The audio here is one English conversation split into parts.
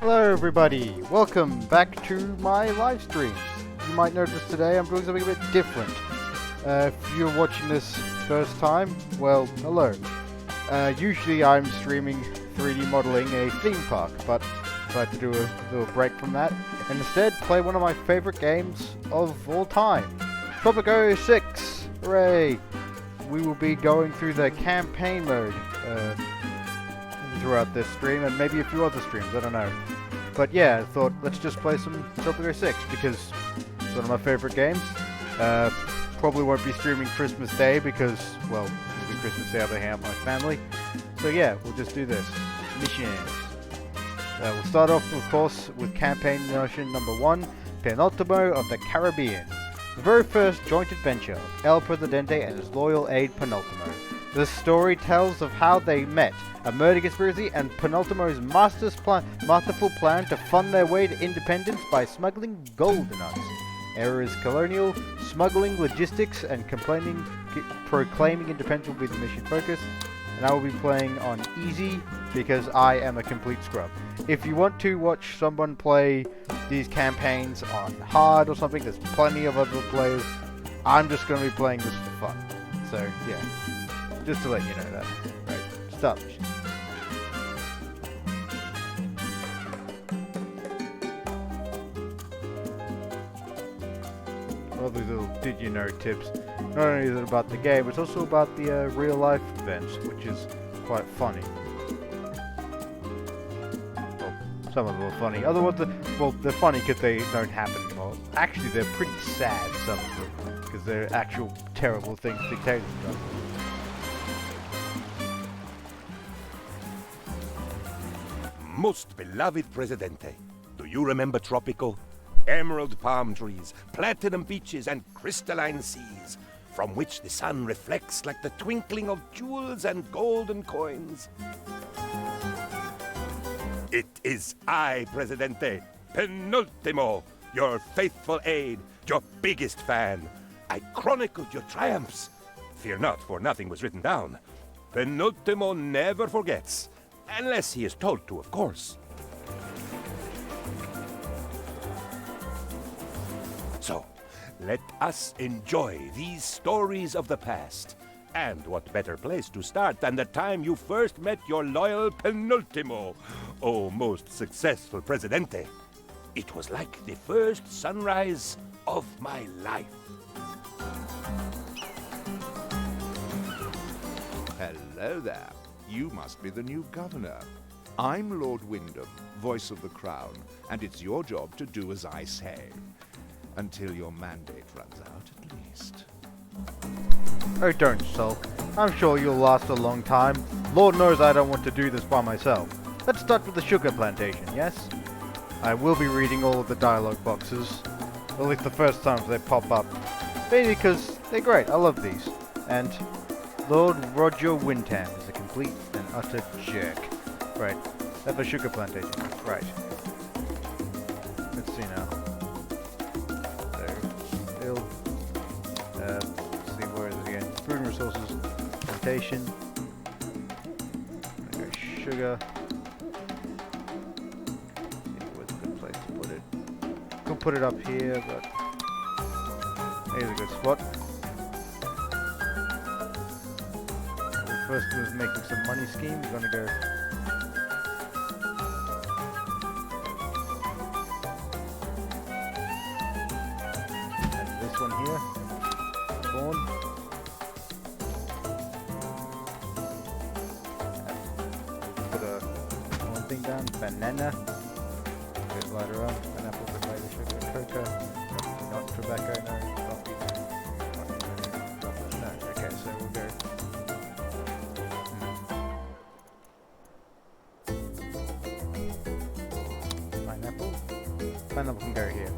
Hello everybody, welcome back to my live streams. You might notice today I'm doing something a bit different. If you're watching this first time, well, hello. Usually I'm streaming 3D modeling a theme park, but I decided to do a little break from that and instead play one of my favorite games of all time, Tropico 6. Hooray! We will be going through the campaign mode throughout this stream and maybe a few other streams, I don't know. But yeah, I thought let's just play some Tropico 6 because it's one of my favorite games. Probably won't be streaming Christmas Day because, well, it'll be Christmas Day, I'll be hanging out with my family. So yeah, we'll just do this. Missions. We'll start off, of course, with campaign mission number 1, Penultimo of the Caribbean. The very first joint adventure of El Presidente and his loyal aide Penultimo. The story tells of how they met, a murder conspiracy, and Penultimo's masterful plan to fund their way to independence by smuggling gold nuts. Era is colonial, smuggling, logistics, and proclaiming independence will be the mission focus. And I will be playing on easy because I am a complete scrub. If you want to watch someone play these campaigns on hard or something, there's plenty of other players. I'm just going to be playing this for fun. So yeah, just to let you know that. Right, start mission. All these little did you know tips. Not only is it about the game, it's also about the real life events, which is quite funny. Well, some of them are funny. Other ones, they're funny because they don't happen anymore. Actually, they're pretty sad, some of them, because they're actual terrible things dictators have done. Most beloved Presidente, do you remember Tropico? Emerald palm trees, platinum beaches, and crystalline seas, from which the sun reflects like the twinkling of jewels and golden coins. It is I, Presidente, Penultimo, your faithful aide, your biggest fan. I chronicled your triumphs. Fear not, for nothing was written down. Penultimo never forgets, unless he is told to, of course. So, let us enjoy these stories of the past. And what better place to start than the time you first met your loyal Penultimo, oh most successful Presidente. It was like the first sunrise of my life. Hello there. You must be the new governor. I'm Lord Wyndham, voice of the crown, and it's your job to do as I say. Until your mandate runs out, at least. Oh, don't sulk. I'm sure you'll last a long time. Lord knows I don't want to do this by myself. Let's start with the Sugar Plantation, yes? I will be reading all of the dialogue boxes. At least the first times they pop up. Maybe because they're great, I love these. And Lord Roger Windham is a complete and utter jerk. Right, that's the Sugar Plantation. Right. Let's see now. See where is it again? Food and resources, plantation. Okay, sugar. See where's a good place to put it. Could put it up here, but here's a good spot. First was making some money scheme. We're gonna go. And this one here. Corn. Put a one thing down. Banana. Bit lighter on. Pineapple, bit lighter. Sugar, cocoa. Not tobacco, no. Coffee, no. No. Okay, so we'll go. Pineapple can go here.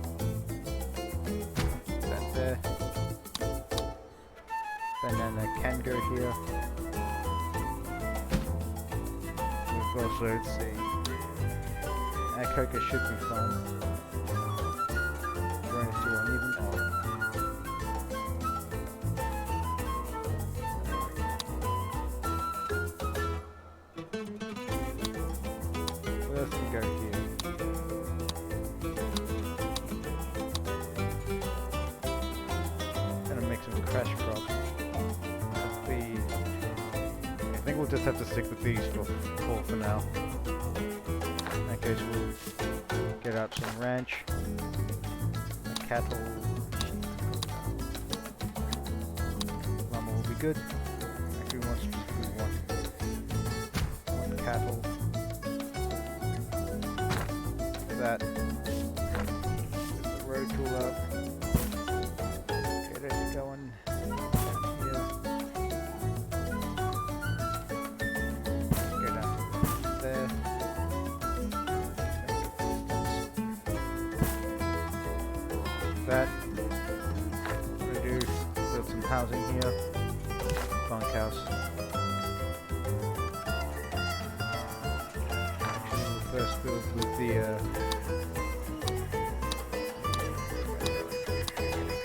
That there. Banana can go here. We've also, let's see. Our cocoa should be fine. Growing is too uneven. Oh. What else can go here? Crash crop. Feed. I think we'll just have to stick with these for now. In that case, we'll get out some ranch, cattle. Llama will be good. Actually, we want specifically one cattle. That. Get the road tool out. Get it going. Down here. Go down to there. That. What we're gonna do, build some housing here. Bunkhouse. Actually, we'll first build with the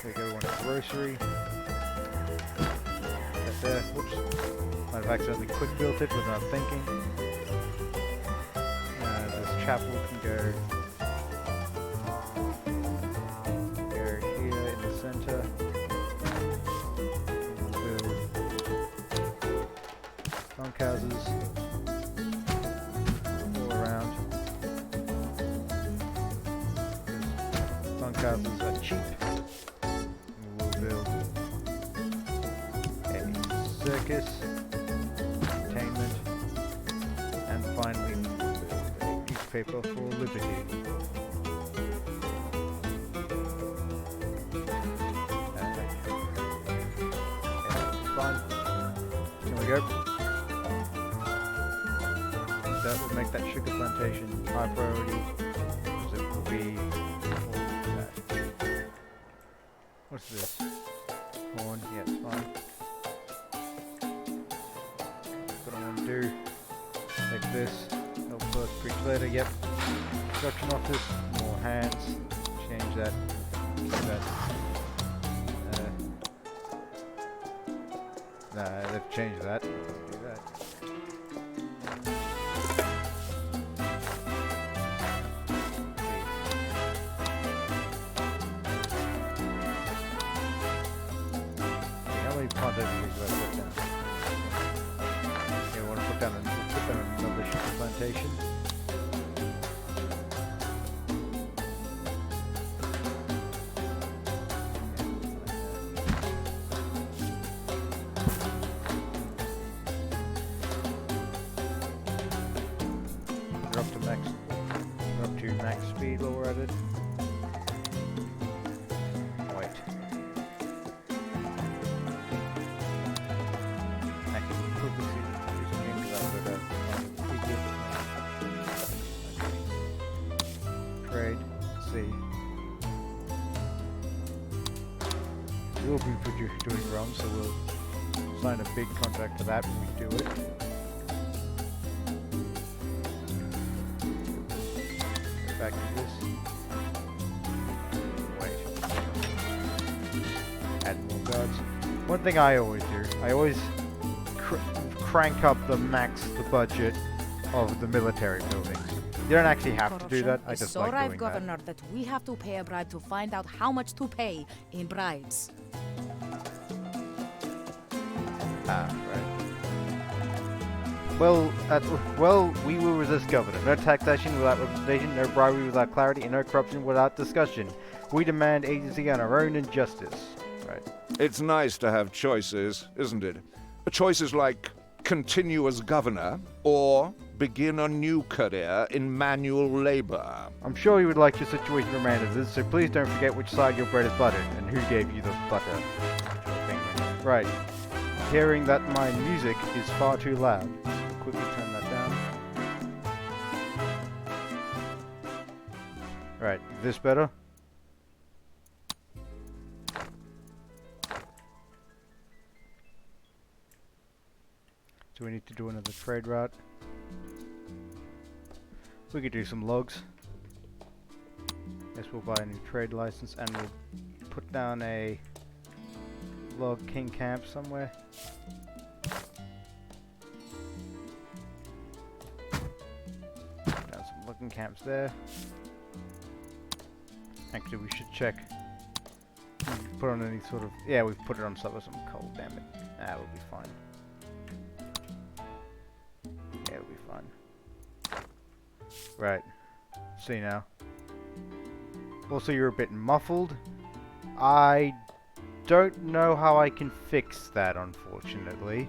we want a grocery. That's there. Whoops. Might have accidentally quick built it without thinking. This chapel can go here in the center. We'll build bunkhouses all around. Bunkhouses are cheap. Build a circus, entertainment, and finally build a newspaper for liberty. Fine. Here we go. That will make that sugar plantation high priority, because it will be all that. What's this? Corn, yeah, it's fine. What I want to do, take this, help first, preach later, yep. Construction office, more hands, change that, nah, they've changed that, do that. Content trees I put down. Yeah, I want to put down another sugar plantation. We're up to max speed while we're at it. We'll be doing rum, so we'll sign a big contract for that when we do it. Get back to this. Wait. Add more guards. One thing I always do, I always crank up the budget of the military buildings. You don't actually have to do that, I just like doing that. Governor, that we have to pay a bribe to find out how much to pay in bribes. Ah, right. Well, we will resist governor. No taxation without representation, no bribery without clarity, and no corruption without discussion. We demand agency on our own and justice. Right. It's nice to have choices, isn't it? Choices like continue as governor or begin a new career in manual labor. I'm sure you would like your situation to remain as is, so please don't forget which side your bread is buttered and who gave you the butter. Right. Hearing that my music is far too loud. Quickly turn that down. Right, is this better? Do we need to do another trade route? We could do some logs. Guess we'll buy a new trade license and we'll put down a log king camp somewhere. Down some logging camps there. Actually, we should check Put on any sort of... Yeah, we've put it on some coal, damn it. We'll be fine. Yeah, we'll be fine. Right. See now. Also, you're a bit muffled. I don't know how I can fix that, unfortunately.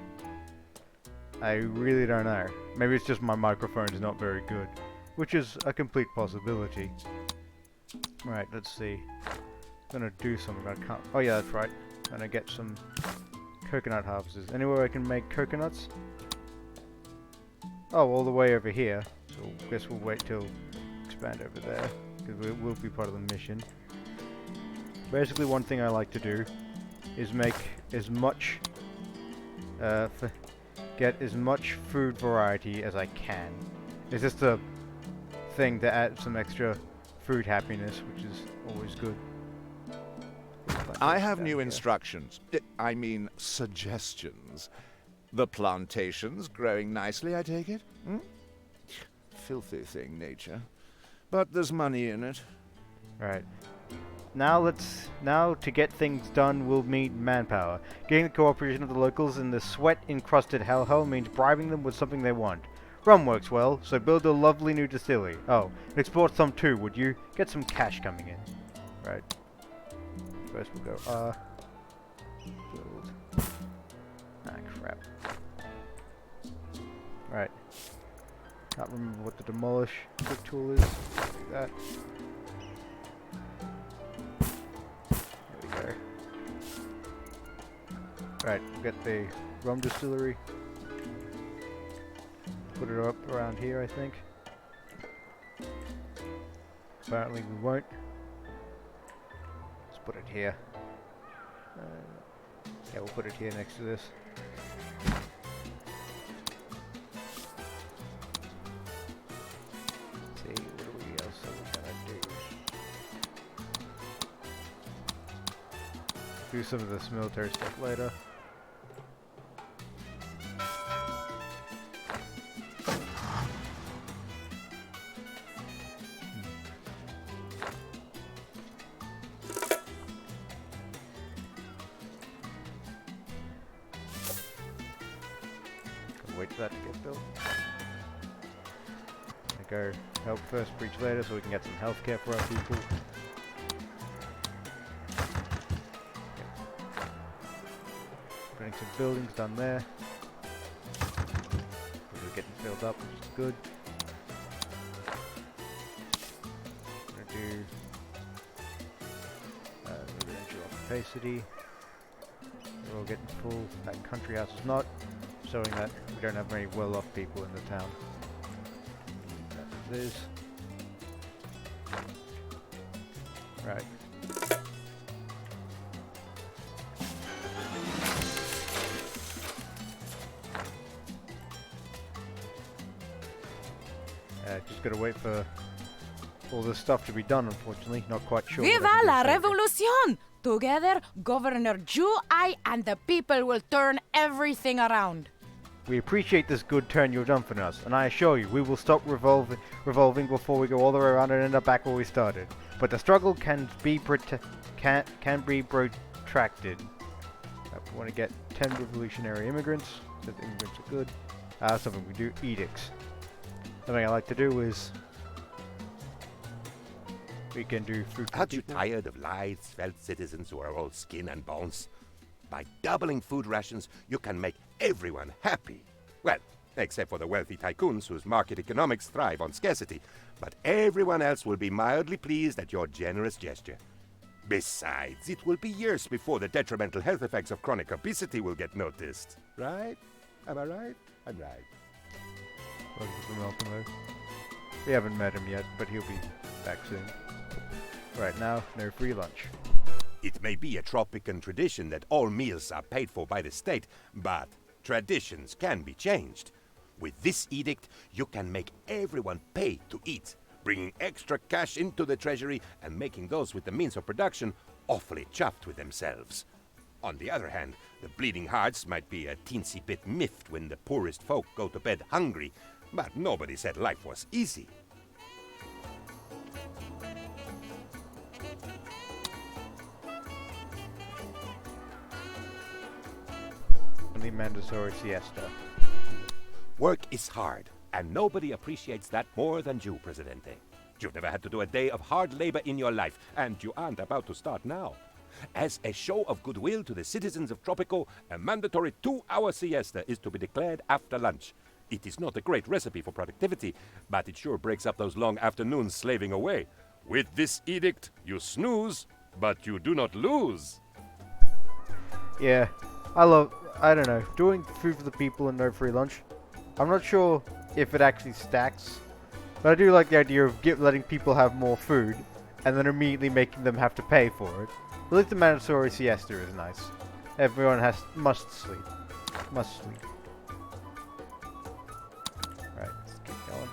I really don't know. Maybe it's just my microphone is not very good, which is a complete possibility. Right, let's see. I'm gonna do something. I can't. Oh yeah, that's right. I'm gonna get some coconut harvesters. Anywhere I can make coconuts? Oh, all the way over here. So I guess we'll wait till expand over there, because it will be part of the mission. Basically, one thing I like to do is make as much, get as much food variety as I can. It's just a thing to add some extra food happiness, which is always good. I have new instructions. I mean, suggestions. The plantation's growing nicely, I take it? Hmm? Filthy thing, nature. But there's money in it. Right. Now to get things done, we'll need manpower. Getting the cooperation of the locals in the sweat-encrusted hellhole means bribing them with something they want. Rum works well, so build a lovely new distillery. Oh, and export some too, would you? Get some cash coming in. Right. First we'll go, build. Ah, crap. Right. Can't remember what the demolish quick tool is. Do that. There we go. Right, we'll get the rum distillery. Put it up around here, I think. Apparently we won't. Let's put it here. Yeah, we'll put it here next to this. Let's see, what else are we gonna do? Do some of this military stuff later. Wait for that to get built. Go help first, breach later, so we can get some healthcare for our people. Putting some buildings done there. We're getting filled up, which is good. Gonna do residential opacity. We're all getting full. That country house is not, showing that we don't have many well-off people in the town. That is. Right. Just gotta wait for all this stuff to be done, unfortunately. Not quite sure. Viva la revolution! Together, Governor Ju, I, and the people will turn everything around. We appreciate this good turn you've done for us, and I assure you, we will stop revolving before we go all the way around and end up back where we started. But the struggle can be protracted. We want to get 10 revolutionary immigrants. Said the immigrants are good. Something we do, edicts. Something I like to do is we can do food. Aren't you tired of lithe, svelte citizens who are all skin and bones? By doubling food rations, you can make everyone happy. Well, except for the wealthy tycoons whose market economics thrive on scarcity. But everyone else will be mildly pleased at your generous gesture. Besides, it will be years before the detrimental health effects of chronic obesity will get noticed. Right? Am I right? I'm right. We haven't met him yet, but he'll be back soon. Right now, no free lunch. It may be a Tropican tradition that all meals are paid for by the state, but traditions can be changed. With this edict, you can make everyone pay to eat, bringing extra cash into the treasury and making those with the means of production awfully chuffed with themselves. On the other hand, the bleeding hearts might be a teensy bit miffed when the poorest folk go to bed hungry, but nobody said life was easy. on the mandatory siesta. Work is hard, and nobody appreciates that more than you, Presidente. You've never had to do a day of hard labor in your life, and you aren't about to start now. As a show of goodwill to the citizens of Tropico, a mandatory 2-hour siesta is to be declared after lunch. It is not a great recipe for productivity, but it sure breaks up those long afternoons slaving away. With this edict, you snooze, but you do not lose. Yeah, I don't know, doing food for the people and no free lunch. I'm not sure if it actually stacks, but I do like the idea of letting people have more food, and then immediately making them have to pay for it. At least the mandatory siesta is nice. Everyone must sleep. Must sleep. Alright, let's keep going.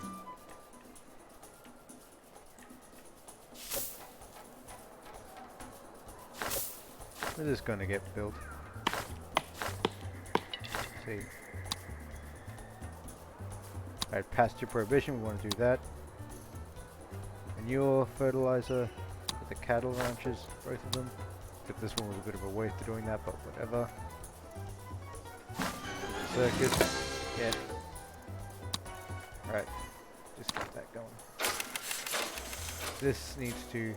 Where's this gonna get built? Let's see. Alright, pasture prohibition, we want to do that. Manure, fertilizer, for the cattle ranches, both of them. But this one was a bit of a waste of doing that, but whatever. Circus, yeah. Right, just get that going. This needs to...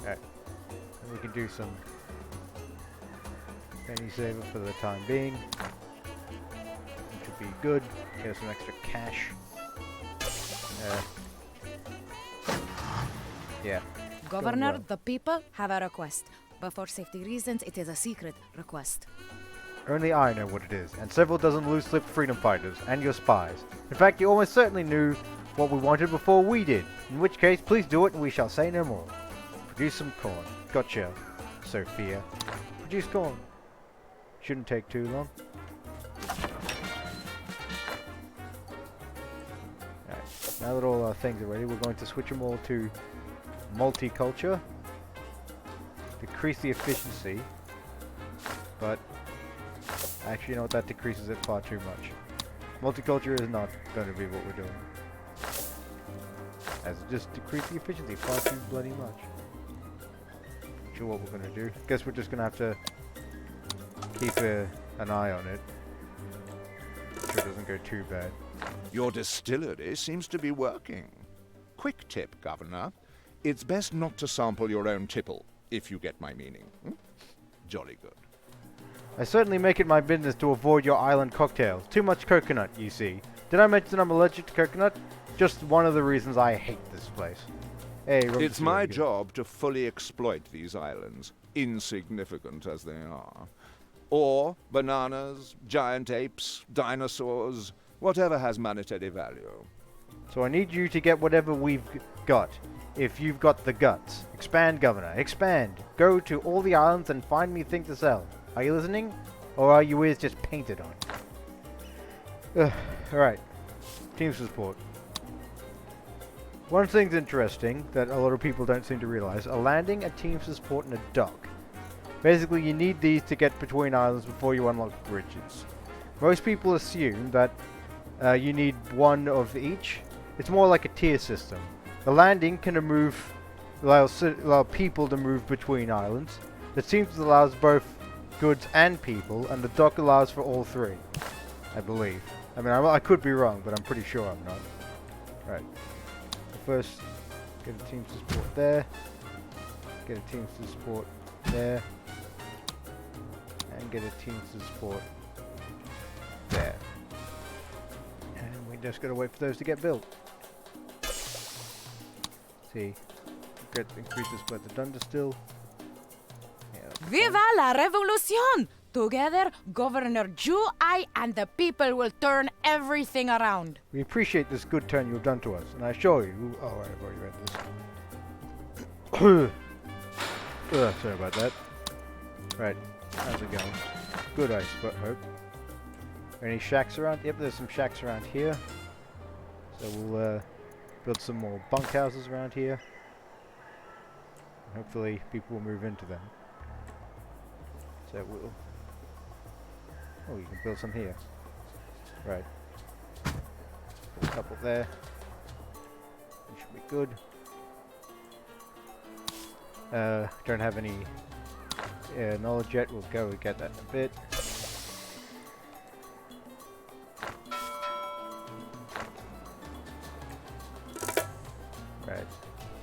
Alright, and we can do some penny saver for the time being. Which would be good, get us some extra cash. Yeah. Governor, well. the people have a request, but for safety reasons, it is a secret request. Only I know what it is, and several dozen loose-lipped freedom fighters, and your spies. In fact, you almost certainly knew what we wanted before we did, in which case, please do it and we shall say no more. Produce some corn. Gotcha, Sophia. Produce corn. Shouldn't take too long. Alright, now that all our things are ready, we're going to switch them all to multiculture. Decrease the efficiency, but actually, you know what, that decreases it far too much. Multiculture is not going to be what we're doing, as it just decreases the efficiency far too bloody much. Not sure what we're going to do. Guess we're just going to have to keep an eye on it. Sure it doesn't go too bad. Your distillery seems to be working. Quick tip, Governor. It's best not to sample your own tipple, if you get my meaning. Jolly good. I certainly make it my business to avoid your island cocktails. Too much coconut, you see. Did I mention I'm allergic to coconut? Just one of the reasons I hate this place. Hey, It's my job to fully exploit these islands, insignificant as they are. Or bananas, giant apes, dinosaurs, whatever has monetary value. So I need you to get whatever we've got. If you've got the guts. Expand, Governor. Expand. Go to all the islands and find me things to sell. Are you listening? Or are your ears just painted on? Alright. Team support. One thing's interesting that a lot of people don't seem to realize. A landing, a team support, and a dock. Basically, you need these to get between islands before you unlock bridges. Most people assume that you need one of each. It's more like a tier system. The landing can allow people to move between islands. The teams allows both goods and people, and the dock allows for all three, I believe. I mean, I could be wrong, but I'm pretty sure I'm not. Right. First, get a team support there. Get a team support there. And get a team support there. And we just gotta wait for those to get built. See, increases by the Dunder still. Yeah, Viva la revolution! Together, Governor Ju, I, and the people will turn everything around. we appreciate this good turn you've done to us, and I assure you. Oh, I've already read this. Sorry about that. Right, how's it going? Good, I hope. Any shacks around? Yep, there's some shacks around here. So we'll build some more bunkhouses around here. And hopefully people will move into them. So we'll... Oh, you can build some here. Right. Put a couple there. That should be good. Don't have any knowledge yet. We'll go and get that in a bit. Right.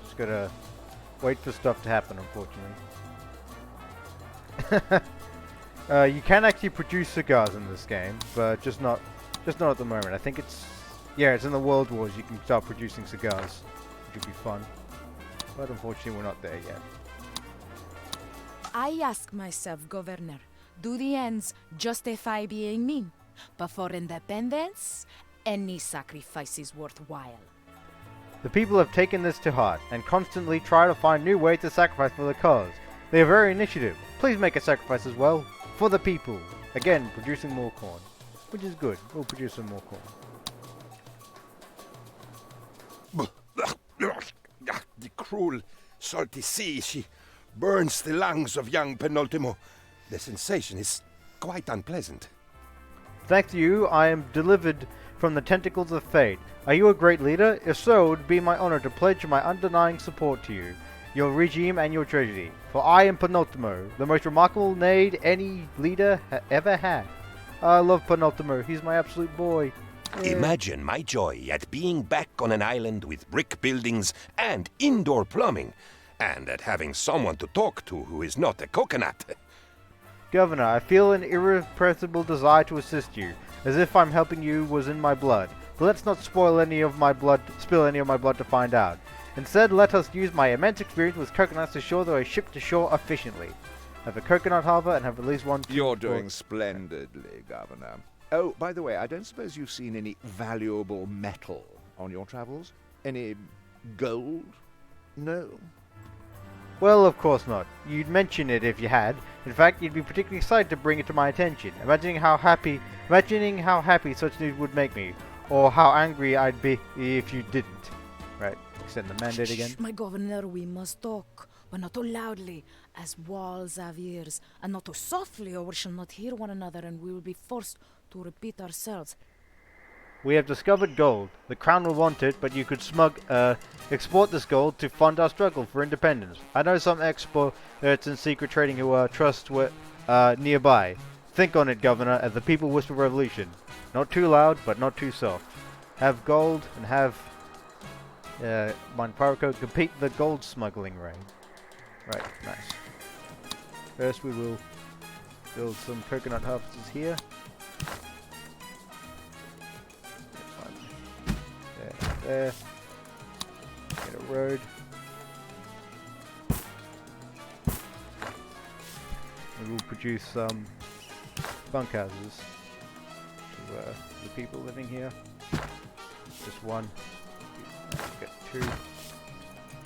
Just gotta wait for stuff to happen, unfortunately. You can actually produce cigars in this game, but just not at the moment. I think it's it's in the World Wars you can start producing cigars, which would be fun. But unfortunately we're not there yet. I ask myself, Governor, do the ends justify being mean? But for independence, any sacrifice is worthwhile. The people have taken this to heart, and constantly try to find new ways to sacrifice for the cause. They are very initiative. Please make a sacrifice as well. For the people. Again, producing more corn. Which is good. We'll produce some more corn. The cruel, salty sea, she burns the lungs of young Penultimo. The sensation is quite unpleasant. Thanks to you, I am delivered from the tentacles of fate. Are you a great leader? If so, it would be my honor to pledge my undenying support to you, your regime, and your treasury. For I am Penultimo, the most remarkable maid any leader ever had. I love Penultimo. He's my absolute boy. Imagine my joy at being back on an island with brick buildings and indoor plumbing, and at having someone to talk to who is not a coconut. Governor, I feel an irrepressible desire to assist you, as if I'm helping you was in my blood. But let's not spill any of my blood to find out. Instead, let us use my immense experience with coconuts to ensure that I ship to shore efficiently. Have a coconut harbor and have at least one... You're doing splendidly, Governor. Oh, by the way, I don't suppose you've seen any valuable metal on your travels? Any gold? No? Well, of course not. You'd mention it if you had. In fact, you'd be particularly excited to bring it to my attention. Imagining how happy such news would make me, or how angry I'd be if you didn't. Right, extend the mandate again. My governor, we must talk, but not too loudly, as walls have ears, and not too softly, or we shall not hear one another, and we will be forced to repeat ourselves. We have discovered gold. The crown will want it, but you could export this gold to fund our struggle for independence. I know some experts in secret trading who are nearby. Think on it, Governor, as the people whisper revolution. Not too loud, but not too soft. Have gold and have Tropico compete the gold smuggling raid. Right, nice. First we will build some coconut harvesters here. There. Get a road. We will produce some bunkhouses to the people living here. Just one. Get two.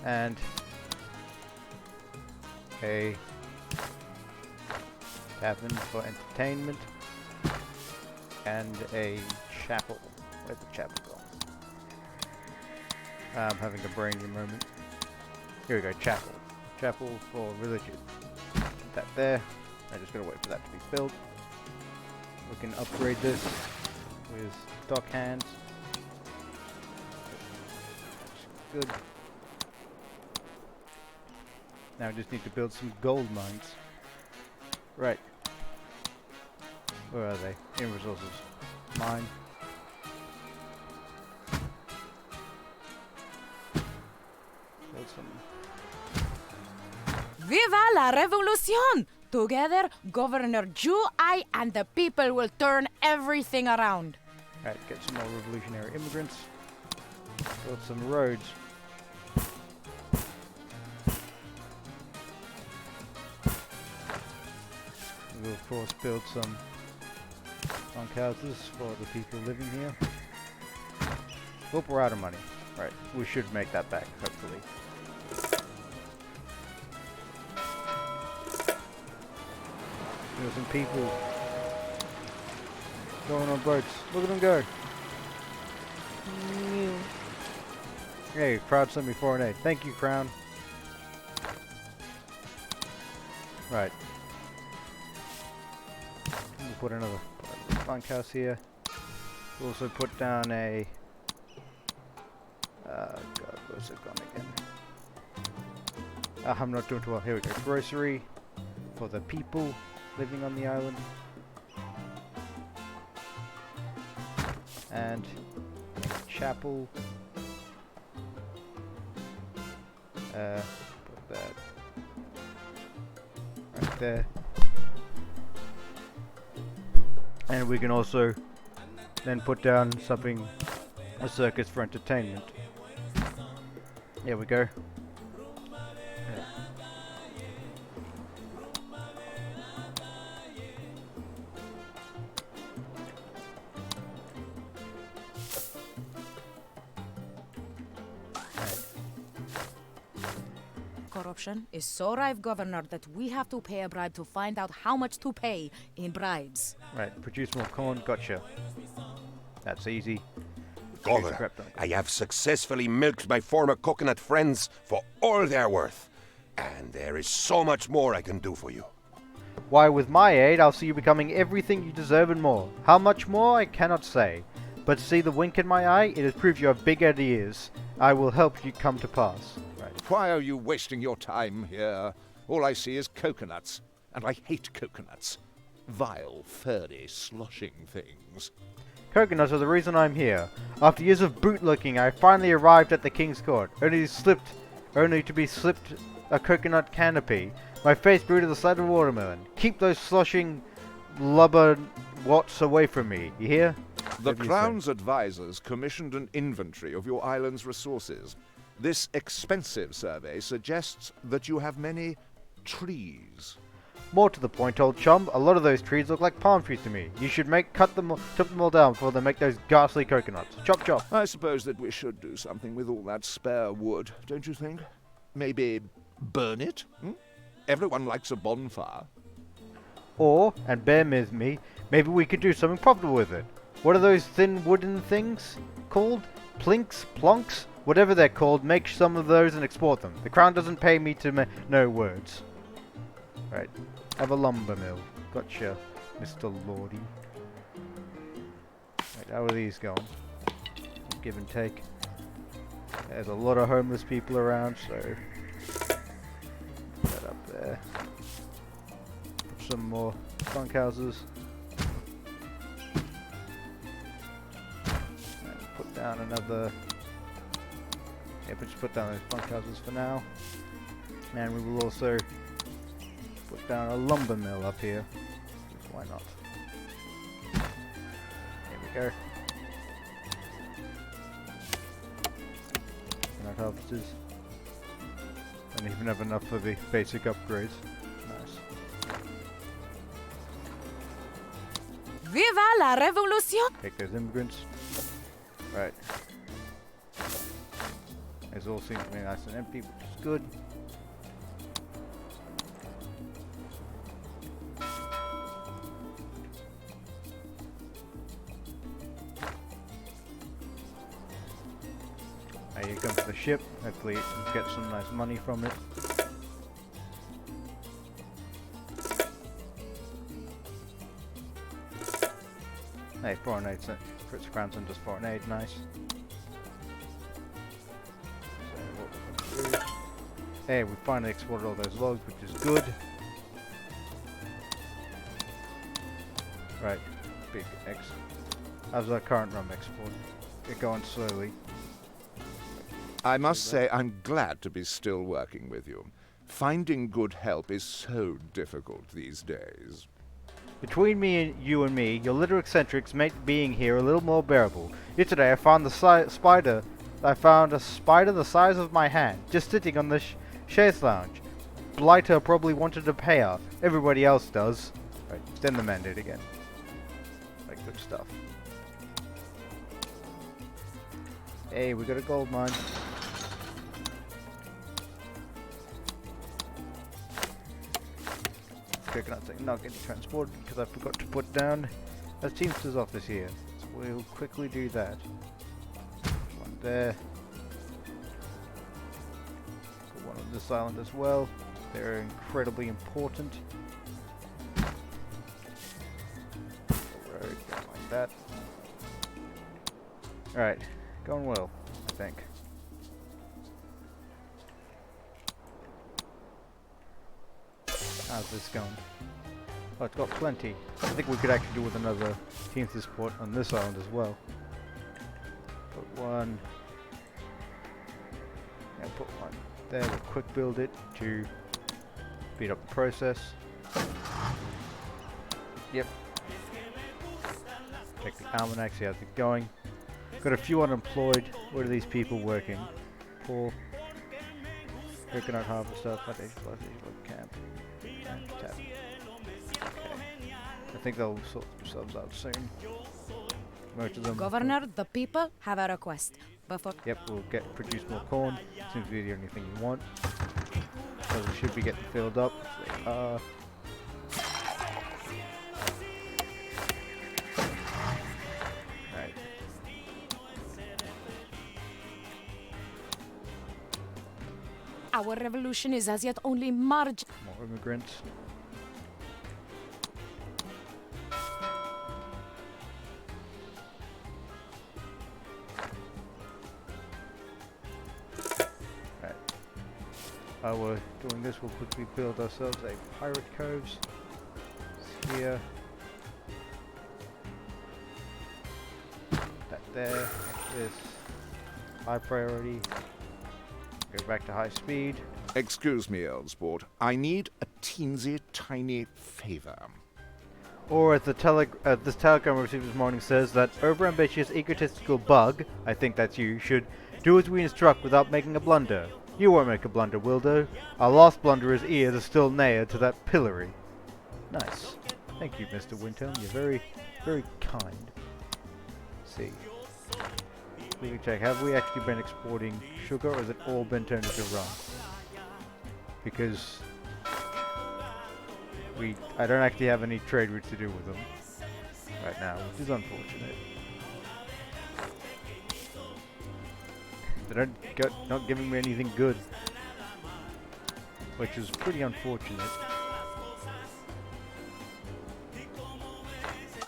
And a tavern for entertainment. And a chapel. Where's the chapel gone? I'm having a brainy moment. Here we go, chapel. Chapel for religion. Put that there. I'm just gonna wait for that to be built. We can upgrade this with dock hands. That's good. Now we just need to build some gold mines. Right. Where are they? In resources. Mine. Viva la revolution! Together, Governor Ju, I, and the people will turn everything around. Alright, get some more revolutionary immigrants. Build some roads. We'll of course build some bunkhouses for the people living here. Whoop, we're out of money. Right, we should make that back, hopefully. There's some people going on boats. Look at them go. Hey, Crowd sent me foreign aid. Thank you, Crown. Right. We'll put another bunkhouse here. We'll also put down a... God, where's it gone again? I'm not doing too well. Here we go. Grocery. for the people living on the island. And chapel. Put that right there. And we can also then put down something, a circus for entertainment. There we go. Corruption is so rife, Governor, that we have to pay a bribe to find out how much to pay in bribes. Right, produce more corn, gotcha. That's easy. Governor, I have successfully milked my former coconut friends for all they're worth. And there is so much more I can do for you. Why, with my aid, I'll see you becoming everything you deserve and more. How much more, I cannot say. But see the wink in my eye? It has proved you have big ideas. I will help you come to pass. Right. Why are you wasting your time here? All I see is coconuts, and I hate coconuts. Vile, furry, sloshing things. Coconuts are the reason I'm here. After years of bootlicking, I finally arrived at the King's Court, only to be slipped a coconut canopy. My face grew to the size of a watermelon. Keep those sloshing lubber wots away from me, you hear? The Crown's advisors commissioned an inventory of your island's resources. This expensive survey suggests that you have many trees. More to the point, old chum, a lot of those trees look like palm trees to me. You should chop them all down before they make those ghastly coconuts. Chop chop. I suppose that we should do something with all that spare wood, don't you think? Maybe burn it? Everyone likes a bonfire. Or, and bear with me, maybe we could do something profitable with it. What are those thin wooden things called? Plinks? Plonks? Whatever they're called, make some of those and export them. The Crown doesn't pay me to know words. Right. Have a lumber mill. Gotcha, Mr. Lordy. Right, how are these going? Give and take. There's a lot of homeless people around, so put that up there. Put some more bunkhouses. And put down another. Yeah, but just put down those bunkhouses for now. And we will also put down a lumber mill up here. Why not? There we go. Not harvesters. Don't even have enough for the basic upgrades. Nice. Viva la revolución! Take those immigrants. Right. This all seems to be nice and empty, which is good. Here comes the ship. Hopefully it can get some nice money from it. Hey, foreign aid sent. Fritz Cranston does foreign aid, nice. So what we're going to do. Hey, we finally exported all those logs, which is good. Right, big X. How's our current rum export? Get going slowly. I must say I'm glad to be still working with you. Finding good help is so difficult these days. Between you and me, your little eccentrics make being here a little more bearable. Yesterday I found the spider. I found a spider the size of my hand, just sitting on the chaise lounge. Blighter probably wanted to pay her. Everybody else does. Right, extend the mandate again. Like good stuff. Hey, we got a gold mine. Coconuts are not getting transported because I forgot to put down a Teamster's office here. So we'll quickly do that. One there. Put one on this island as well. They're incredibly important. Road, going like that. Alright, going well, I think. How's this going? Oh, it's got plenty. I think we could actually do with another team to support on this island as well. Put one. Yeah, put one there. We'll quick build it to speed up the process. Yep. Check the almanac, see how's it going. Got a few unemployed. What are these people working? Poor. Coconut harvester, plantation, camp. Tap. Okay. I think they'll sort themselves out soon. Most of them. Governor, the people have a request. Before Yep, we'll produce more corn. Seems to be the only thing you want. So we should be getting filled up. Right. our revolution is as yet only More immigrants. Right. While we're doing this, we'll quickly build ourselves a pirate coves. It's here. That there. This. High priority. Go back to high speed. Excuse me, Elsport. I need a teensy tiny favor. Or as this telegram received this morning says that overambitious egotistical bug, I think that's you, should do as we instruct without making a blunder. You won't make a blunder, Wildo. Our last blunderer's ears are still nailed to that pillory. Nice. Thank you, Mr. Winton. You're very, very kind. Let's see. Let me check. Have we actually been exporting sugar, or has it all been turned into rum? Because I don't actually have any trade routes to do with them right now, which is unfortunate. They're not giving me anything good, which is pretty unfortunate.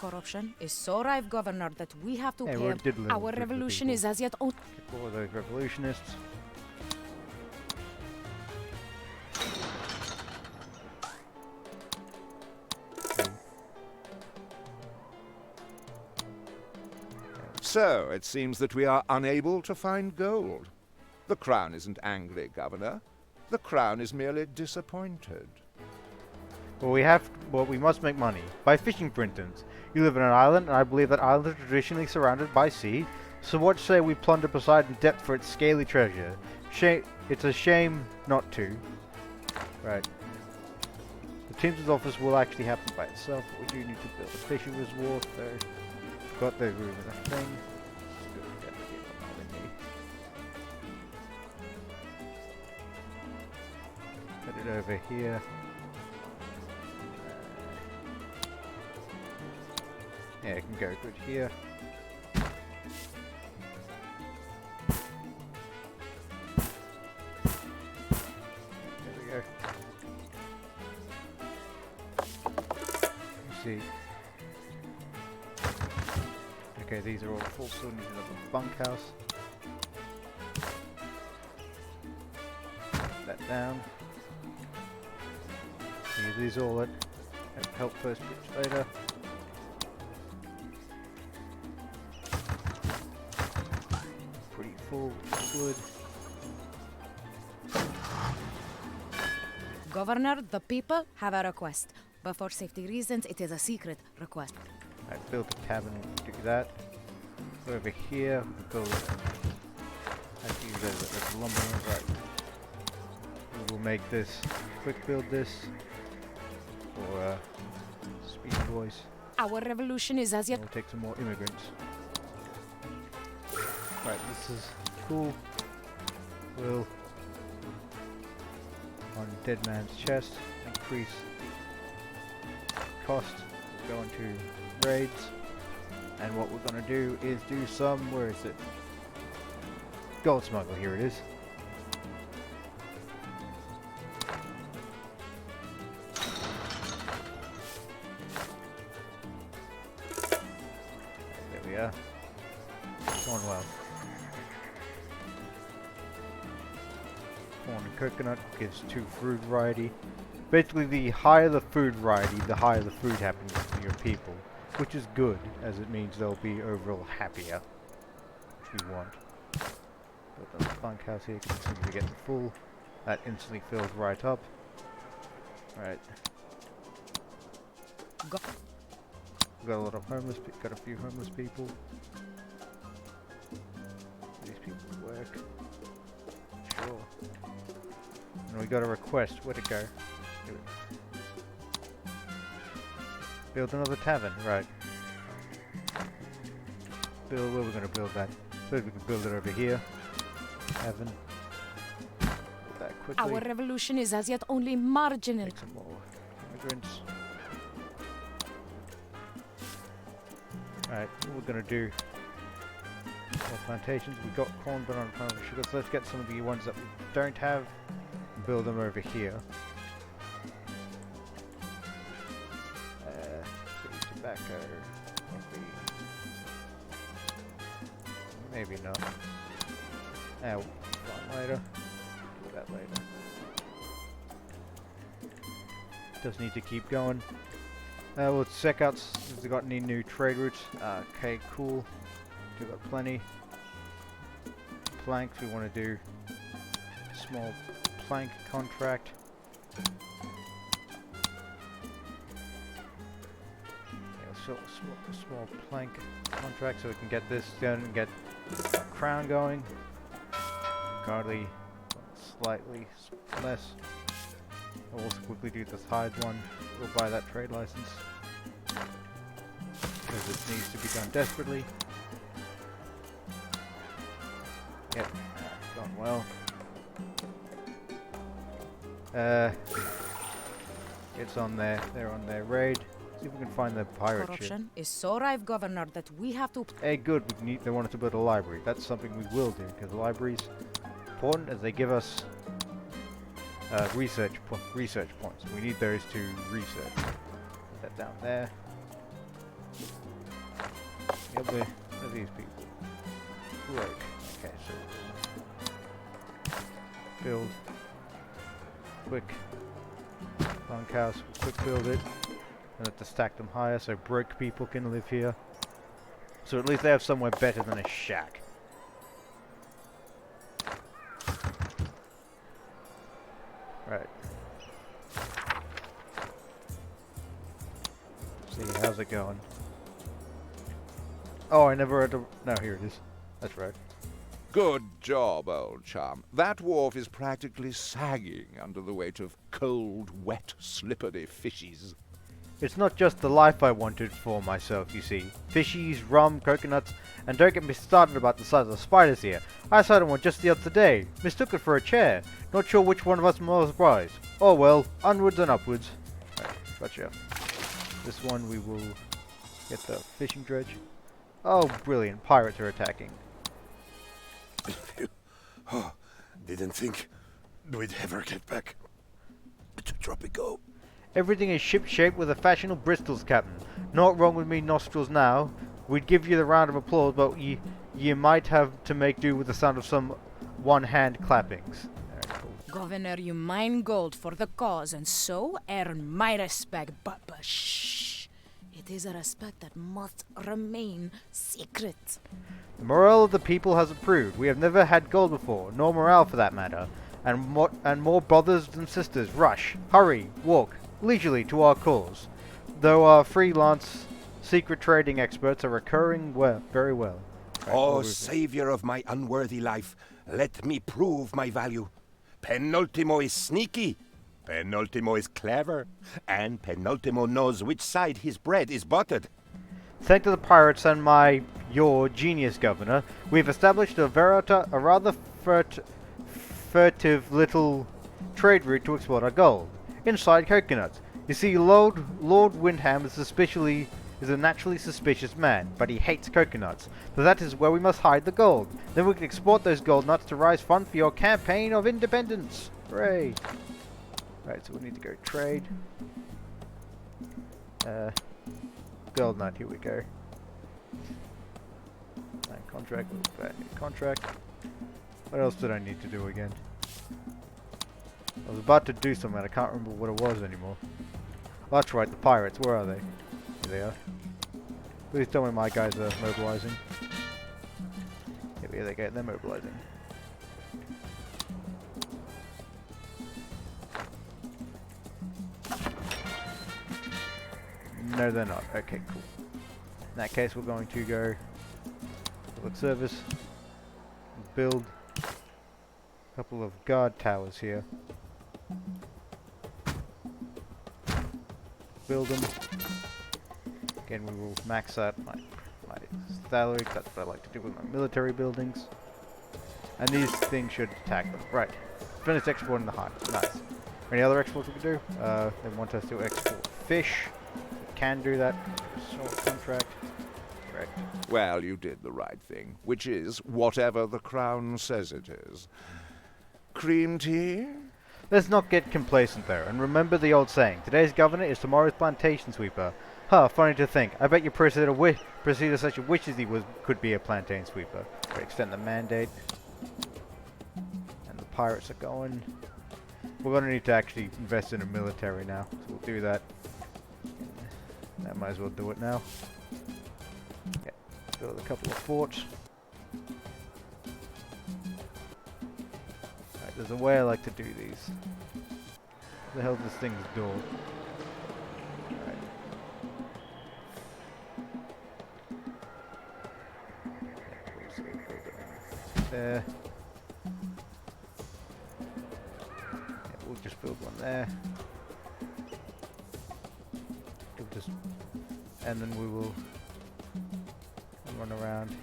corruption is so rife, Governor, that we have to Hey, pay we're him. diddling Our with the revolution people. is as yet only. Get all those revolutionists. So, it seems that we are unable to find gold. The Crown isn't angry, Governor. The Crown is merely disappointed. Well, we must make money. By fishing, for instance. You live on an island, and I believe that islands are traditionally surrounded by sea. So what say we plunder Poseidon's depth for its scaly treasure? It's a shame not to. Right. The Teamster's office will actually happen by itself, but we do need to build a fishing reservoir, so... Got the room in the thing. Put it over here. Yeah, it can go good here. There we go. Let's see. Okay, these are all full, so we need another bunkhouse. Put that down. Use these all at help first, bridge later. Pretty full, good. Governor, the people have a request. But for safety reasons, it is a secret request. I built a cabin to do that. Over here, we'll go. Actually, there's lumber. Right. We will make this. Quick build this. For Speed Boys. Our revolution is as yet. We'll take some more immigrants. Right, this is cool. We'll on Dead Man's Chest increase cost. We'll go into raids, and what we're gonna do is do some, where is it? Gold smuggle, here it is. There we are. Going well. Corn and coconut gives 2 fruit variety. Basically, the higher the food variety, the higher the food happens to your people, which is good, as it means they'll be overall happier, which we want. But the bunkhouse here can seem to be getting full. That instantly fills right up. Right. Go Got a lot of homeless. Got a few homeless people. These people work. Sure. And we got a request. Where'd it go? Here it is. Build another tavern. Right. Build. Where are we going to build that? First we can build it over here. Tavern. Build that quickly. Our revolution is as yet only marginal. Take some more immigrants. Alright, what we're gonna do. More plantations. We got corn, banana, pineapple, sugar. So let's get some of the ones that we don't have. And build them over here. Tobacco. Coffee. Maybe not. Fine later. Do that later. Does need to keep going. We'll check out if they got any new trade routes. Okay, cool. We got plenty. Planks, we want to do a small plank contract. Yeah, so small plank contract so we can get this done and get crown going. Currently slightly less. I'll also quickly do this hide one. We'll buy that trade license because it needs to be done desperately. Yep, gone well. It's on there. They're on their raid. See if we can find the pirate ship. Corruption is so rife, Governor, that we have to... Hey, good. They want us to build a library. That's something we will do because the library's important as they give us research points. We need those to research. Put that down there. Yep, where are these people? Right. Okay, so build quick bunkhouse. Quick build it. And have to stack them higher so broke people can live here. So at least they have somewhere better than a shack. Right. See, how's it going? Oh, I never had to... No, here it is. That's right. Good job, old chum. That wharf is practically sagging under the weight of cold, wet, slippery fishies. It's not just the life I wanted for myself, you see. Fishies, rum, coconuts, and don't get me started about the size of the spiders here. I saw one just the other day. Mistook it for a chair. Not sure which one of us more surprised. Oh well, onwards and upwards. Right, gotcha. This one we will get the fishing dredge. Oh, brilliant. Pirates are attacking. Oh, didn't think we'd ever get back to Tropico. Everything is ship-shape with a fashionable bristles, Captain. Not wrong with me nostrils now. We'd give you the round of applause, but ye might have to make do with the sound of some one-hand clappings. Alright, cool. Governor, you mine gold for the cause, and so earn my respect, but shh. It is a respect that must remain secret. The morale of the people has improved. We have never had gold before, nor morale for that matter. And more brothers and sisters rush, hurry, walk, leisurely to our cause. Though our freelance secret trading experts are recurring very well. Oh, savior of my unworthy life, let me prove my value. Penultimo is sneaky. Penultimo is clever. And Penultimo knows which side his bread is buttered. Thanks to the pirates and your genius, Governor, we've established a rather furtive little trade route to export our gold. Inside coconuts. You see, Lord Windham is a naturally suspicious man, but he hates coconuts. So that is where we must hide the gold. Then we can export those gold nuts to raise funds for your campaign of independence. Hooray! Right, so we need to go trade. Gold nut, here we go. Contract, contract. What else did I need to do again? I was about to do something, I can't remember what it was anymore. Oh, that's right, the pirates, where are they? Here they are. Please tell me my guys are mobilizing. Here they go, they're mobilizing. No, they're not. Okay, cool. In that case, we're going to go public service, build a couple of guard towers here. Build them. Again, we will max out my salary. That's what I like to do with my military buildings. And these things should attack them. Right. Finish exporting the hive. Nice. Any other exports we can do? They want us to export fish. We can do that. Short contract. Correct. Well, you did the right thing, which is whatever the Crown says it is. Cream tea? Let's not get complacent there, and remember the old saying, today's governor is tomorrow's plantation sweeper. Huh, funny to think. I bet your procedure such a wish as he could be a plantain sweeper. We extend the mandate. And the pirates are going. We're going to need to actually invest in a military now, so we'll do that. I might as well do it now. Okay, build a couple of forts. There's a way I like to do these. What the hell this thing's door? Alright. There. Yeah, we'll just build one there. We'll just, and then we will run around.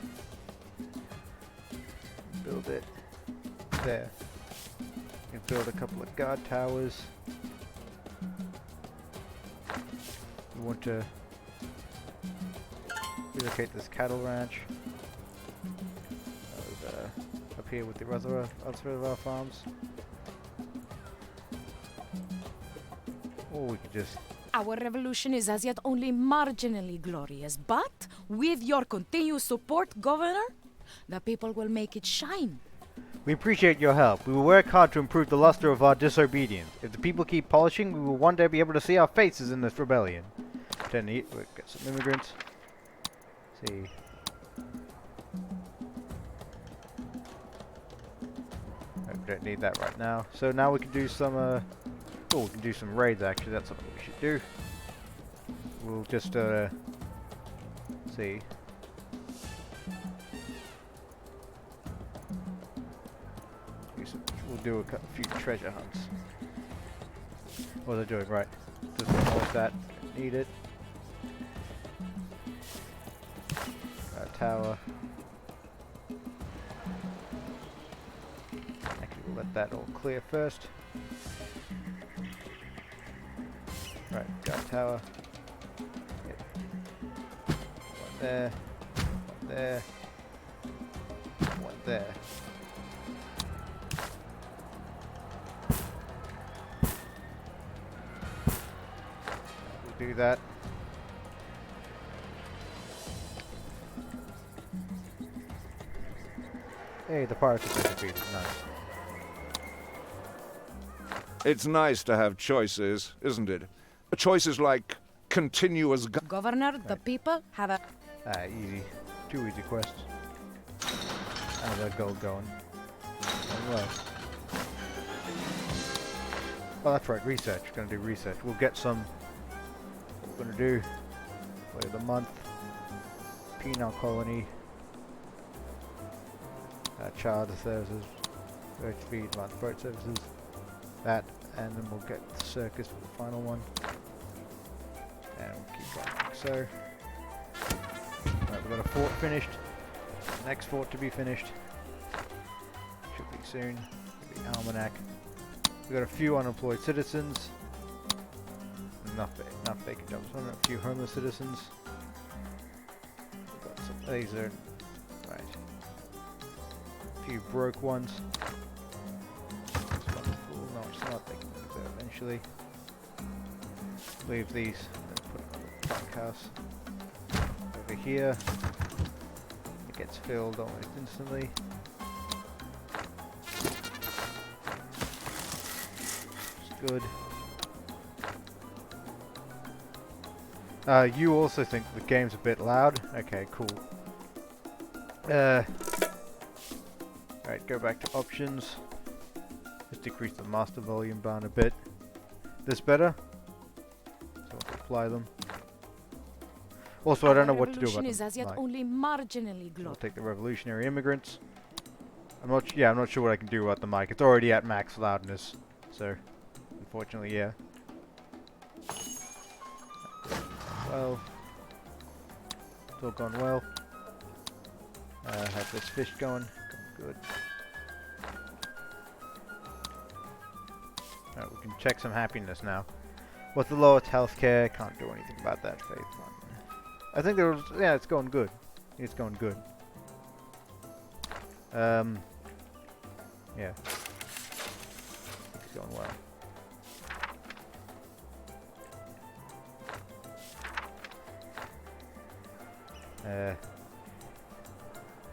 Build it there. We build a couple of guard towers. We want to relocate this cattle ranch up here with the other of our farms. Or we could just... Our revolution is as yet only marginally glorious, but with your continued support, Governor, the people will make it shine. We appreciate your help. We will work hard to improve the luster of our disobedience. If the people keep polishing, we will one day be able to see our faces in this rebellion. We'll get some immigrants. Let's see. We don't need that right now. So now we can do some, oh, we can do some raids actually. That's what we should do. We'll just, see. We'll do a few treasure hunts. What was I doing? Right. Just demolish that. Need it. Tower. Actually, we'll let that all clear first. Right, got tower. Yep. One there. One there. One there. Do that. Hey, the pirates have been defeated. Nice. It's nice to have choices, isn't it? Choices like continuous... Governor, the people have a... Easy. 2 easy quests. How's that gold going? Well. Oh, that's right. Research. Gonna do research. We'll get some... What we're gonna do... Play of the month. Penal colony. Child services. Search feed month. Boat services. That. And then we'll get the circus for the final one. And we'll keep going like so. Right, we've got a fort finished. Next fort to be finished. Should be soon. Should be almanac. We've got a few unemployed citizens. Enough vacant jobs. A few homeless citizens. We've got some. These are right. A few broke ones. This one's full. No, it's not. They can move there eventually. Leave these. Put it on the bunkhouse. Over here. It gets filled almost instantly. good. You also think the game's a bit loud? Okay, cool. Right, go back to options. Just decrease the master volume down a bit. This better? So I'll apply them. Also, I don't know what to do about is as yet them. only marginally I'll glowing. take the revolutionary immigrants. I'm not sure what I can do about the mic. It's already at max loudness, so unfortunately, yeah. Well, it's all gone well. Have this fish going. Good. Alright, we can check some happiness now. What's the lowest healthcare? Can't do anything about that. Faith one. I think there was. Yeah, it's going good. It's going good. Yeah. It's going well.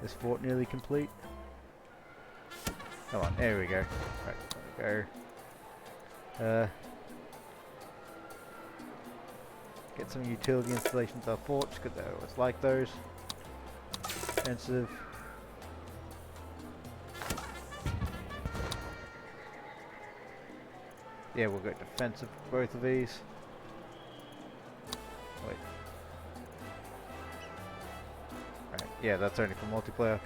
This fort nearly complete. Come on, there we go. Right, there we go. Get some utility installations on forts, because I always like those. Expensive. Yeah, we'll go defensive for both of these. Wait. Right, yeah, that's only for multiplayer.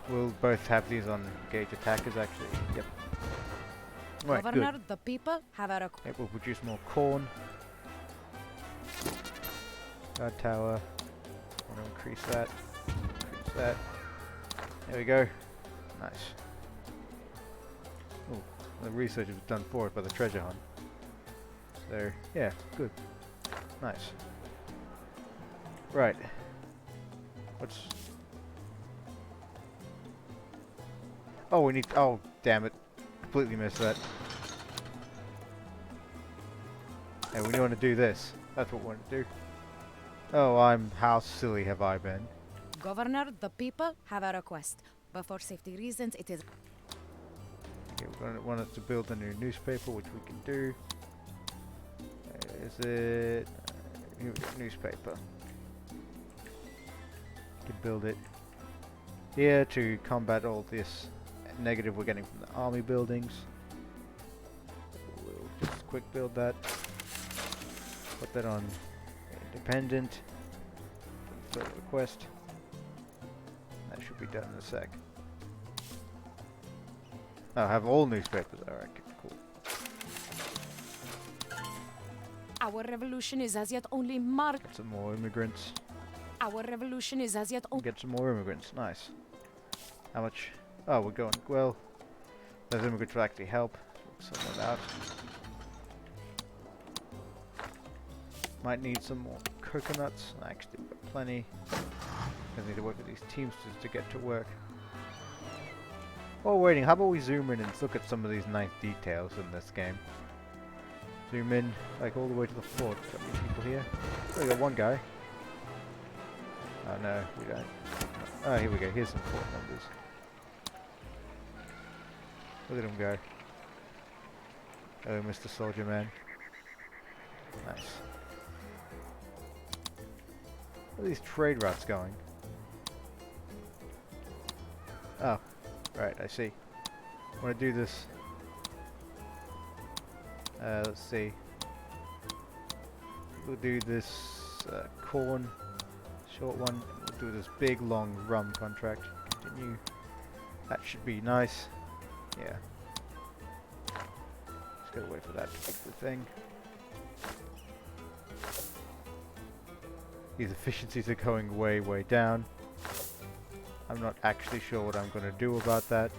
We'll both have these on engage attackers, actually. Yep. Right, Governor, good. the people have a It will produce more corn. Guard tower. Want to increase that. Increase that. There we go. Nice. Ooh, the research was done for it by the treasure hunt. So, yeah, good. Nice. Right. What's... Oh, we need... Oh, damn it. Completely missed that. Hey, we want to do this. That's what we want to do. Oh, how silly have I been? Governor, the people have a request, but for safety reasons, it is. Okay, we're going to want us to build a new newspaper, which we can do. Is it here we go, newspaper? We can build it here to combat all this negative we're getting from the army buildings. We'll just quick build that. Put that on independent. Build request. That should be done in a sec. Oh, have all newspapers. Alright, cool. Our revolution is as yet only Get some more immigrants. Our revolution is as yet only. Get some more immigrants. Nice. How much? Oh, we're going. Well, those immigrants will actually help. Sort that out. Might need some more coconuts. Actually, we've got plenty. Gonna need to work with these teamsters to get to work. While waiting, how about we zoom in and look at some of these nice details in this game? Zoom in, like all the way to the fort. Got any people here? Oh, we got one guy. Oh no, we don't. Oh, here we go. Here's some fort numbers. Look at him go. Oh, Mr. Soldier Man. Nice. Where are these trade routes going? Oh, right, I see. I want to do this. Let's see. We'll do this corn, short one. We'll do this big long rum contract. Continue. That should be nice. Yeah. Just gotta wait for that to fix the thing. These efficiencies are going way, way down. I'm not actually sure what I'm gonna do about that.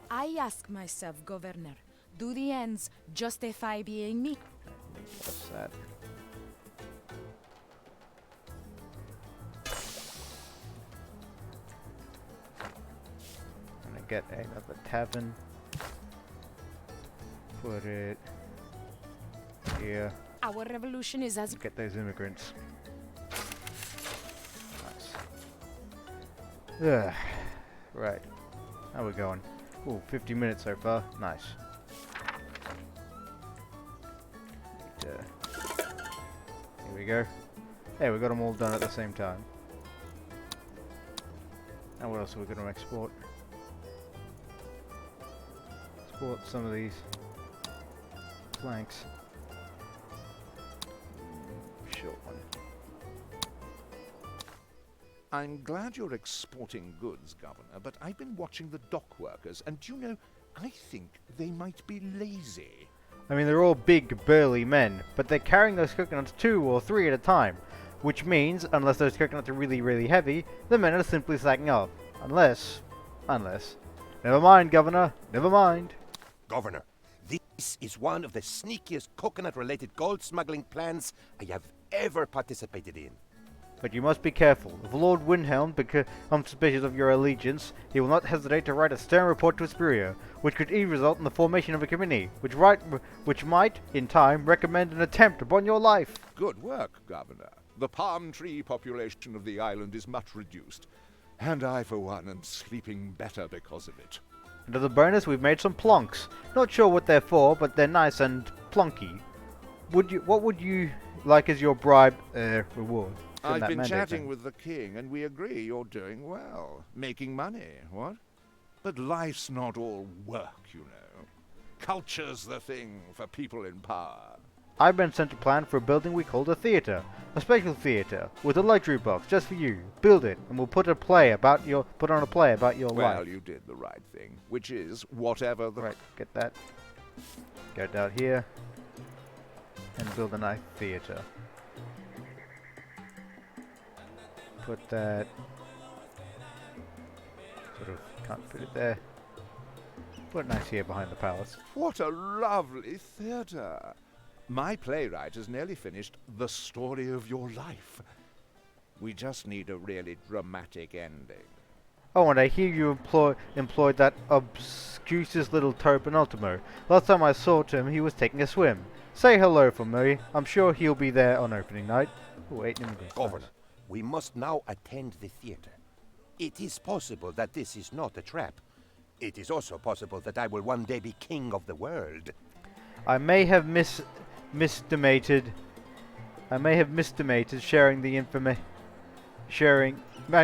I ask myself, Governor, do the ends justify being me? What's that? I'm gonna get another tavern. Put it here. Our revolution is as. Get those immigrants. Nice. Ugh. Right. How we going? Ooh, 50 minutes so far. Nice. Here we go. Hey, we got them all done at the same time. And what else are we going to export? Export some of these planks. Short one. I'm glad you're exporting goods, Governor, but I've been watching the dock workers, and do you know, I think they might be lazy. I mean, they're all big, burly men, but they're carrying those coconuts 2 or 3 at a time, which means, unless those coconuts are really, really heavy, the men are simply sacking off. Unless. Never mind, Governor, never mind. Governor, this is one of the sneakiest coconut-related gold smuggling plans I have ever participated in. But you must be careful. If Lord Windhelm becomes suspicious of your allegiance, he will not hesitate to write a stern report to his superior, which could even result in the formation of a committee, which might, in time, recommend an attempt upon your life. Good work, Governor. The palm tree population of the island is much reduced, and I, for one, am sleeping better because of it. And as a bonus, we've made some plonks. Not sure what they're for, but they're nice and plonky. What would you like as your bribe reward? I've been chatting with the king, and we agree you're doing well. Making money, what? But life's not all work, you know. Culture's the thing for people in power. I've been sent a plan for a building we called a theatre. A special theatre, with a luxury box just for you. Build it, and we'll put on a play about your life. Well, you did the right thing, which is whatever the... Right, get that. Go down here. And build a nice theatre. Put that... Sort of can't put it there. Put it nice here behind the palace. What a lovely theatre! My playwright has nearly finished The Story of Your Life. We just need a really dramatic ending. Oh, and I hear you employed that obscurest little toad Penultimo. Last time I saw him, he was taking a swim. Say hello for me. I'm sure he'll be there on opening night. Oh, 8 immigrants. Governor, we must now attend the theatre. It is possible that this is not a trap. It is also possible that I will one day be king of the world. I may have misestimated sharing the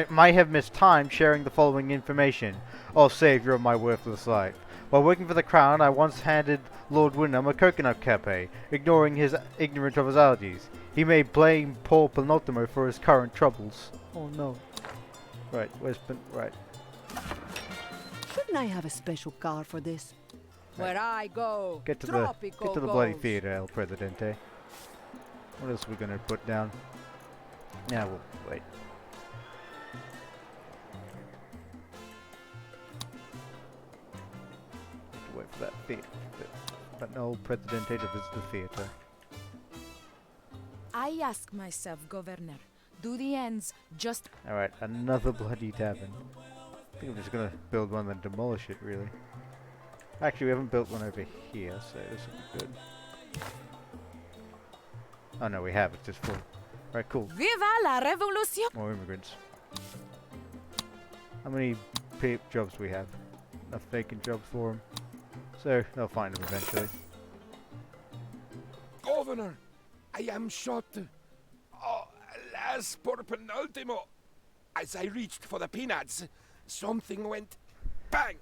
might have missed time sharing the following information. Oh, savior of my worthless life. While working for the crown, I once handed Lord Windhelm a coconut cafe, ignoring his ignorance of his allergies. He may blame poor Penultimo for his current troubles. Oh no. Right, where's right. Shouldn't I have a special car for this? Where I go, Get to Tropico the bloody goes. theater, El Presidente. What else are we gonna put down? Yeah, we'll wait. Wait for that theater. But no Presidente to visit the theater. I ask myself, Governor, do the ends just... Alright, another bloody tavern. I think I'm just gonna build one and demolish it, really. Actually, we haven't built one over here, so this will be good. Oh no, we have. It's just full. Alright, cool. Viva la revolution! More immigrants. How many jobs do we have? Enough vacant jobs for them. So, they'll find them eventually. Governor, I am shot. Oh, alas, poor Penultimo. As I reached for the peanuts, something went bang,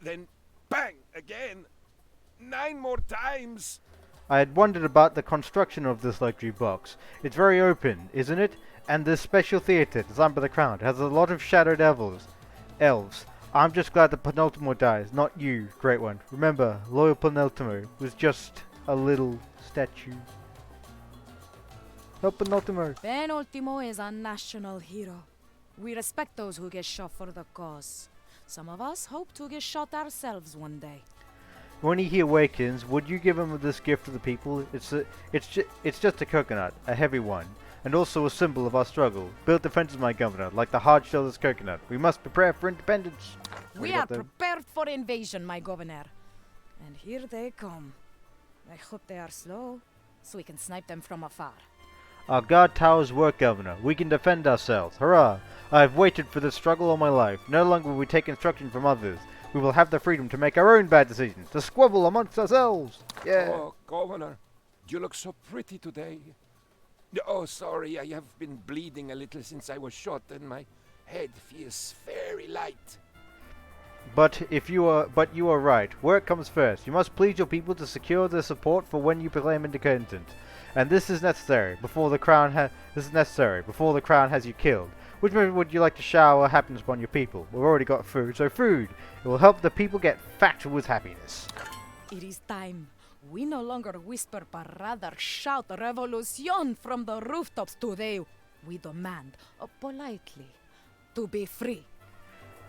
then bang again, 9 more times. I had wondered about the construction of this luxury box. It's very open, isn't it? And this special theatre, designed by the crown, has a lot of shadowed elves. I'm just glad that Penultimo dies, not you, great one. Remember, loyal Penultimo was just a little statue. Help Penultimo. Penultimo is a national hero. We respect those who get shot for the cause. Some of us hope to get shot ourselves one day. When he awakens, would you give him this gift to the people? It's just a coconut, a heavy one, and also a symbol of our struggle. Build defenses, my governor, like the hard shell of this coconut. We must prepare for independence. We are prepared for invasion, my governor. And here they come. I hope they are slow, so we can snipe them from afar. Our guard towers work, governor. We can defend ourselves. Hurrah! I have waited for this struggle all my life. No longer will we take instruction from others. We will have the freedom to make our own bad decisions, to squabble amongst ourselves. Yeah. Oh, Governor, You look so pretty today. Oh, sorry, I have been bleeding a little since I was shot, and my head feels very light. But you are right. Work comes first. You must please your people to secure their support for when you proclaim independence. And this is necessary before the crown has you killed. Which method would you like to shower happiness upon your people? We've already got food, so food. It will help the people get fat with happiness. It is time. We no longer whisper, but rather shout revolution from the rooftops today. We demand, politely, to be free.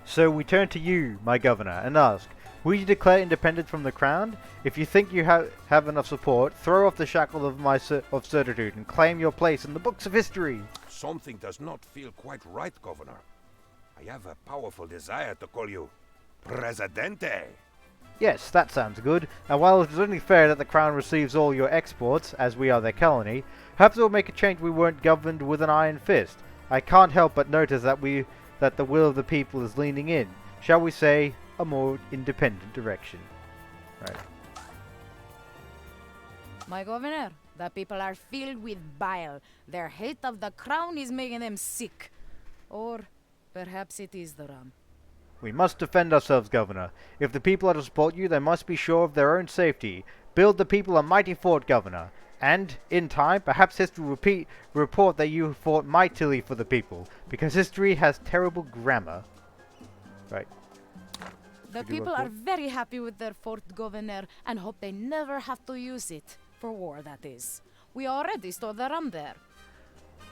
So we turn to you, my governor, and ask, will you declare independence from the crown? If you think you have enough support, throw off the shackle of certitude and claim your place in the books of history. Something does not feel quite right, Governor. I have a powerful desire to call you Presidente. Yes, that sounds good. And while it is only fair that the crown receives all your exports, as we are their colony, perhaps it will make a change we weren't governed with an iron fist. I can't help but notice that the will of the people is leaning in, shall we say, a more independent direction. Right. My governor, the people are filled with bile. Their hate of the crown is making them sick. Or perhaps it is the rum. We must defend ourselves, Governor. If the people are to support you, they must be sure of their own safety. Build the people a mighty fort, Governor. And, in time, perhaps history will report that you fought mightily for the people, because history has terrible grammar. Right. The people are very happy with their fort, Governor, and hope they never have to use it. For war, that is. We already store the rum there.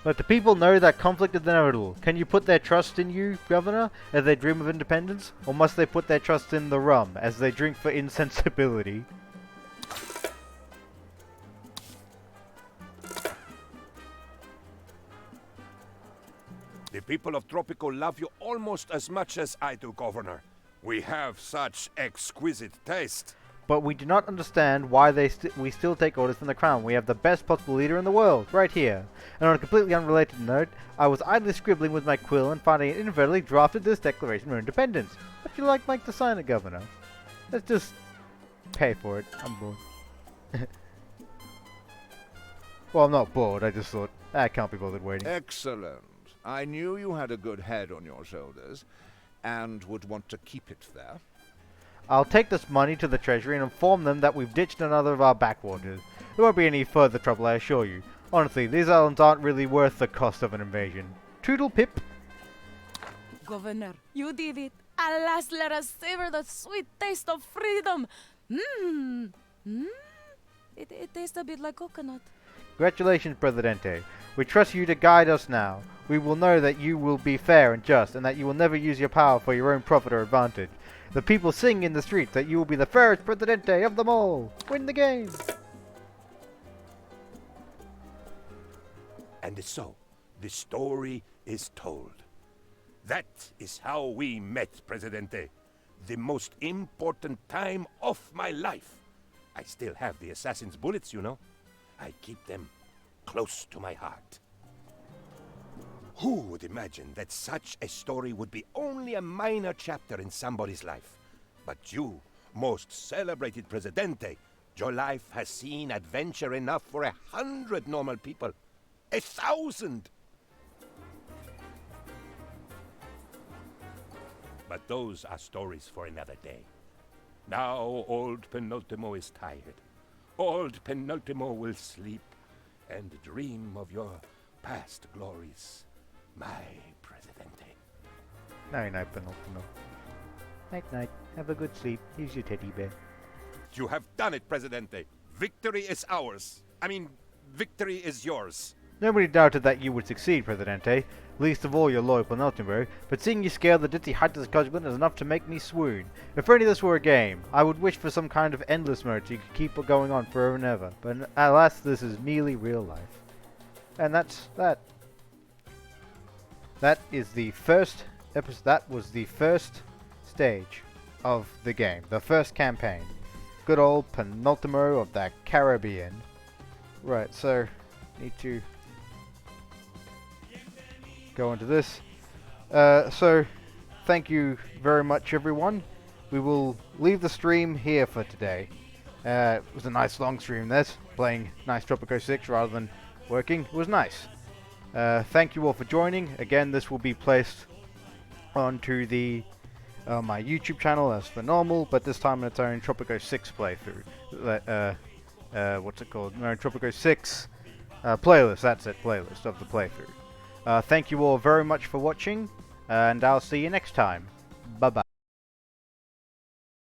Let the people know that conflict is inevitable. Can you put their trust in you, Governor, as they dream of independence? Or must they put their trust in the rum, as they drink for insensibility? The people of Tropico love you almost as much as I do, Governor. We have such exquisite taste. But we do not understand why we still take orders from the crown. We have the best possible leader in the world, right here. And on a completely unrelated note, I was idly scribbling with my quill and finding it inadvertently drafted this Declaration of Independence. Would you like Mike to sign it, Governor? Let's just pay for it. I'm bored. Well, I'm not bored. I just thought, I can't be bothered waiting. Excellent. I knew you had a good head on your shoulders, and would want to keep it there. I'll take this money to the treasury and inform them that we've ditched another of our backwaters. There won't be any further trouble, I assure you. Honestly, these islands aren't really worth the cost of an invasion. Toodle pip. Governor, you did it. Alas, let us savor the sweet taste of freedom. It tastes a bit like coconut. Congratulations, Presidente. We trust you to guide us now. We will know that you will be fair and just, and that you will never use your power for your own profit or advantage. The people sing in the streets that you will be the fairest Presidente of them all. Win the game. And so, the story is told. That is how we met, Presidente. The most important time of my life. I still have the assassin's bullets, you know. I keep them close to my heart. Who would imagine that such a story would be only a minor chapter in somebody's life? But you, most celebrated Presidente, your life has seen adventure enough for 100 normal people. 1,000! But those are stories for another day. Now old Penultimo is tired. Old Penultimo will sleep and dream of your past glories, my Presidente. Night, Penultimo. Night. Have a good sleep. Here's your teddy bear. You have done it, Presidente. Victory is ours. I mean, victory is yours. Nobody doubted that you would succeed, Presidente. Least of all your loyal Penultimo. But seeing you scale the dizzy height of this judgment is enough to make me swoon. If only this were a game, I would wish for some kind of endless mode so you could keep it going on forever and ever. But alas, this is merely real life. And that's that. That is the first episode. That was the first stage of the game, the first campaign. Good old Penultimo of the Caribbean. Right, so need to go into this. So thank you very much, everyone. We will leave the stream here for today. It was a nice long stream, this. Playing nice Tropico 6 rather than working. It was nice. Thank you all for joining. Again, this will be placed onto the my YouTube channel as per normal, but this time it's own Tropico 6 playthrough. What's it called? No, Tropico 6 playlist. That's it, playlist of the playthrough. Thank you all very much for watching, and I'll see you next time.